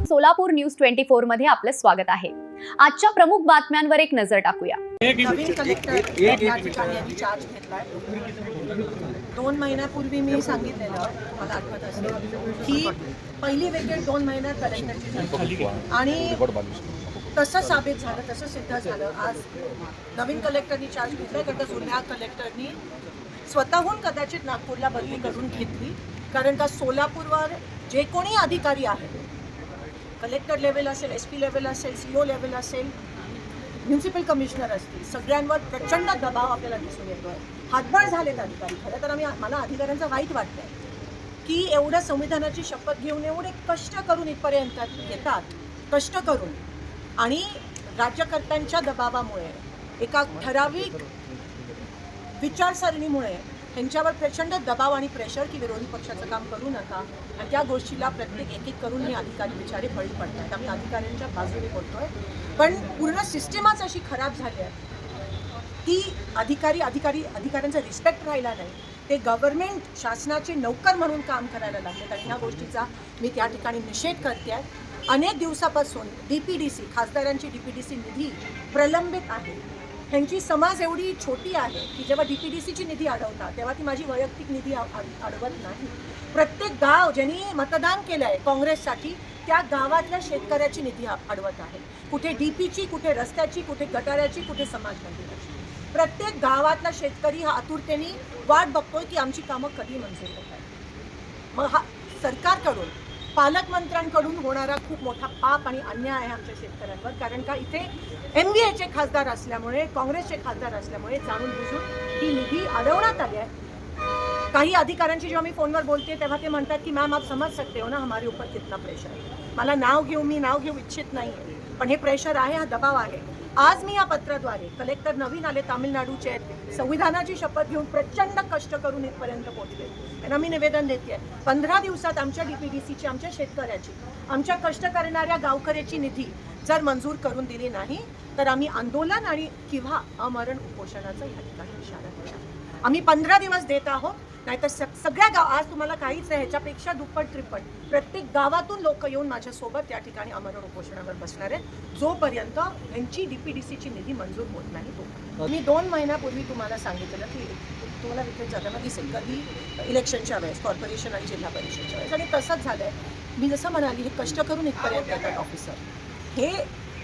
Solapur news 24 मध्ये आपलं स्वागत आहे। आजच्या प्रमुख बातम्यांवर एक नजर टाकूया। नवीन कलेक्टर या ठिकाणी यांनी चार्ज घेतलाय। 2 महिन्यापूर्वी मी सांगितलेलं, मला आठवत असेल की पहिली विकेट 2 महिन्यात कलेक्टरची झाली आणि तसं साबित झालं, तसं सिद्ध झालं। आज नवीन कलेक्टरनी चार्ज घेतलाय, कारण जुन्या कलेक्टरनी स्वतःहून कदाचित नागपूरला बदली करून घेतली, कारण का सोलापूरवर जे कोणी अधिकारी आहेत, कलेक्टर लेवल असेल, SP लेवल असेल, CO लेवल असेल, म्युन्सिपल कमिशनर असतील, सगळ्यांवर प्रचंड दबाव आपल्याला दिसून येतोय। हातबळ झालेत अधिकारी। खरं तर मला अधिकाऱ्यांचं वाईट वाटतंय की एवढं संविधानाची शपथ घेऊन एवढे कष्ट करून इथपर्यंत येतात, कष्ट करून, आणि राज्यकर्त्यांच्या दबावामुळे, एका ठराविक विचारसरणीमुळे त्यांच्यावर प्रचंड दबाव आणि प्रेशर की विरोधी पक्षाचं काम करू नका, आणि त्या गोष्टीला प्रत्येक एक करून हे अधिकारी बिचारे बळी पडतात। आम्ही अधिकाऱ्यांच्या बाजूने बोलतोय, पण पूर्ण सिस्टीमच अशी खराब झाली आहे की अधिकाऱ्यांचा रिस्पेक्ट राहिला नाही। ते गव्हर्नमेंट शासनाचे नौकर म्हणून काम करायला लागलेत, आणि ह्या गोष्टीचा मी त्या ठिकाणी निषेध करते आहे। अनेक दिवसापासून DPDC, खासदारांची DPDC निधी प्रलंबित आहे। ह्यांची समाज एवढी छोटी आहे की जेव्हा DPDCची निधी अडवतात तेव्हा ती माझी वैयक्तिक निधी अडवत नाही। प्रत्येक गाव ज्यांनी मतदान केलं आहे काँग्रेससाठी, त्या गावातल्या शेतकऱ्याची निधी अडवत आहे। कुठे DPची, कुठे रस्त्याची, कुठे गटाराची, कुठे समाज मंदिराची। प्रत्येक गावातला शेतकरी हा आतुरतेने वाट बघतोय की आमची कामं कधी मंजूर होत आहेत। मग हा सरकारकडून, पालकमंत्र्यांकडून होणारा खूप मोठा पाप आणि अन्याय आहे आमच्या शेतकऱ्यांवर, कारण का इथे MVAचे खासदार असल्यामुळे, काँग्रेसचे खासदार असल्यामुळे जाणून बुजून ही निधी अडवण्यात आली आहे। काही अधिकाऱ्यांशी जेव्हा मी फोनवर बोलते तेव्हा ते म्हणतात की मॅम आप समझ सकते हो ना हमारे ऊपर कितना प्रेशर है। मला मी नाव घेऊ इच्छित नाही, पण हे प्रेशर आहे, हा दबाव आहे। आज मी या पत्राद्वारे, कलेक्टर नवीन आले तामिळनाडूचे, संविधानाची शपथ घेऊन प्रचंड कष्ट करून इथपर्यंत पोहोचले, त्यांना मी निवेदन देते, 15 दिवसात आमच्या DPDCची, आमच्या शेतकऱ्याची, आमच्या कष्ट करणाऱ्या गावकऱ्याची निधी जर मंजूर करून दिली नाही तर आम्ही आंदोलन आणि किंवा अमरण उपोषणाचा या ठिकाणी इशारा देणार। आम्ही 15 दिवस देत आहोत, नाहीतर सगळ्या गाव, आज तुम्हाला काहीच नाही, ह्याच्यापेक्षा दुप्पट त्रिप्पट प्रत्येक गावातून लोक येऊन माझ्यासोबत या ठिकाणी अमरण उपोषणावर बसणार आहेत, जोपर्यंत यांची DPDCची निधी मंजूर होत नाही तो। मी 2 महिन्यापूर्वी तुम्हाला सांगितलं की तुम्हाला विकेट जाताना दिसेल, कधी इलेक्शनच्या वेळेस, कॉर्पोरेशन आणि जिल्हा परिषदच्या वेळेस, आणि तसंच झालं आहे। मी जसं म्हणाली, हे कष्ट करून इथपर्यंत येतात ऑफिसर, हे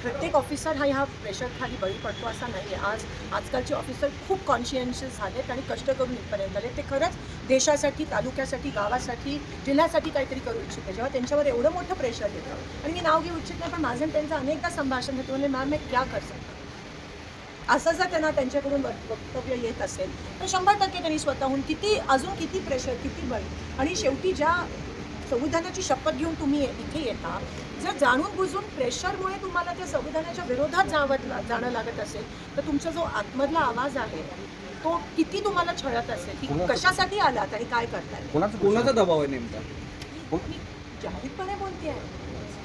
प्रत्येक ऑफिसर हा ह्या प्रेशरखाली बळी पडतो असा नाही आहे। आजकालचे ऑफिसर खूप कॉन्शियन्शियस झालेत आणि कष्ट करून इथपर्यंत आले। ते खरंच देशासाठी, तालुक्यासाठी, गावासाठी, जिल्ह्यासाठी काहीतरी करू इच्छिते। जेव्हा त्यांच्यावर एवढं मोठं प्रेशर येतं, आणि मी नाव घेऊ इच्छित नाही, पण माझं त्यांचं अनेकदा संभाषण होतं, म्हणजे मॅम मैं क्या कर सकता, असं जर त्यांना त्यांच्याकडून वक्तव्य येत असेल तर 100% त्यांनी स्वतःहून अजून किती प्रेशर, किती बळी, आणि शेवटी ज्या संविधानाची शपथ घेऊन तुम्ही इथे येता, जर जाणून बुजून प्रेशरमुळे तुम्हाला त्या संविधानाच्या विरोधात जाणं लागत असेल तर तुमचा जो आतमधला आवाज आहे तो किती तुम्हाला छळत असेल की कशासाठी आलात आणि काय करताय। कोणाचा दबाव आहे नेमका? मी जाहीरपणे बोलते आहे,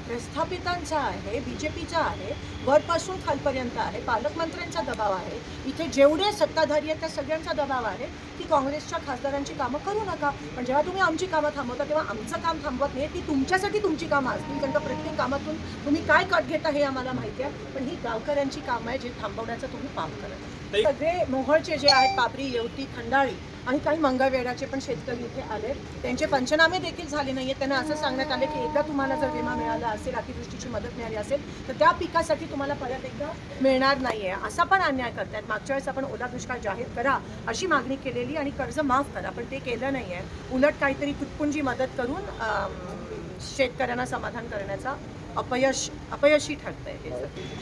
प्रस्थापितांचा आहे, BJPचा आहे, वरपासून खालपर्यंत आहे, पालकमंत्र्यांचा दबाव आहे, इथे जेवढे सत्ताधारी आहेत त्या सगळ्यांचा दबाव आहे की काँग्रेसच्या खासदारांची कामं करू नका। पण जेव्हा तुम्ही आमची कामं थांबवता तेव्हा आमचं काम थांबवत नाही, ती तुमच्यासाठी तुमची कामं असतील, कारण का प्रत्येक कामातून तुम्ही काय कट घेता हे आम्हाला माहिती आहे, पण ही गावकऱ्यांची कामं आहे जे थांबवण्याचं तुम्ही पाप करत। सगळे मोहोळचे जे आहेत, पापरी, येवती, खंडाळी आणि काही मंगळवेढ्याचे पण शेतकरी इथे आले, त्यांचे पंचनामे देखील झाले नाही आहेत। त्यांना असं सांगण्यात आले की एकदा तुम्हाला जर विमा मिळाला असेल, अतिवृष्टीची मदत मिळाली असेल तर त्या पिकासाठी तुम्हाला परत एकदा मिळणार नाही आहे, असा पण अन्याय करतात। मागच्या वेळेस आपण ओला दुष्काळ जाहीर करा अशी मागणी केलेली आणि कर्ज माफ करा, पण ते केलं नाही आहे। उलट काहीतरी तुटपुंजी मदत करून शेतकऱ्यांना समाधान करण्याचा अपयशी ठरतंय।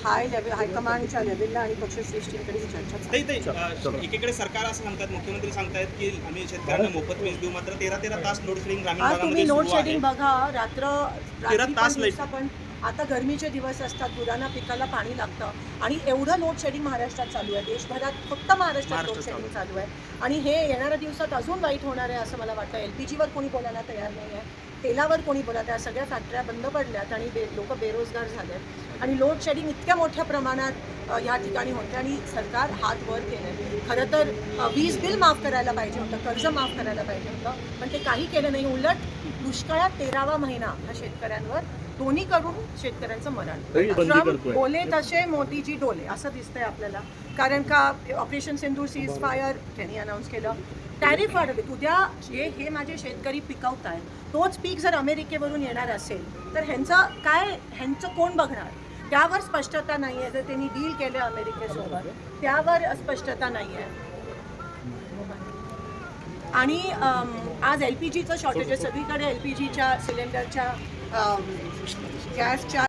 हायकमांडच्या लेवलला आणि पक्षश्रेष्ठींकडे चर्चा। एकीकडे सरकार असं म्हणतात, मुख्यमंत्री सांगतायत की आम्ही शेतकऱ्यांना मोफत वीज देऊ, मात्र 13 तास लोड शेडिंग ग्रामीण आज तुम्ही लोड शेडिंग बघा, रात्री पण आता गरमीचे दिवस असतात, गुरांना पिकाला पाणी लागतं, आणि एवढं लोड शेडिंग महाराष्ट्रात चालू आहे। देशभरात फक्त महाराष्ट्रात लोड शेडिंग चालू आहे, आणि हे येणाऱ्या दिवसात अजून वाईट होणार आहे असं मला वाटतं। LPGवर कोणी बोलायला तयार नाही आहे, तेलावर कोणी बोलत आहे, सगळ्या फॅक्टऱ्या बंद पडल्यात आणि लोक बेरोजगार झालेत, आणि लोड शेडिंग इतक्या मोठ्या प्रमाणात या ठिकाणी होते, आणि सरकार हात वर केले। खरं तर वीज बिल माफ करायला पाहिजे होतं, कर्ज माफ करायला पाहिजे होतं, पण ते काही केलं नाही। उलट दुष्काळात 13वा महिना हा शेतकऱ्यांवर दोन्ही करून शेतकऱ्यांचं मरण. तरी बंदी ट्रम्प करतोय. बोले तसे मोदीजी डोले असं दिसतंय आपल्याला. कारण का ऑपरेशन सिंधूर सीज फायर त्यांनी अनाऊन्स केलं, टॅरिफ वाढवले. उद्या हे माझे शेतकरी पिकवत आहेत, तोच पीक जर अमेरिकेवरून येणार असेल तर ह्यांचं कोण बघणार? त्यावर स्पष्टता नाही आहे. जर त्यांनी डील केलं अमेरिकेसोबत त्यावर स्पष्टता नाही आहे. आणि आज LPGचं शॉर्टेज आहे सगळीकडे. LPGच्या सिलेंडरच्या गॅसच्या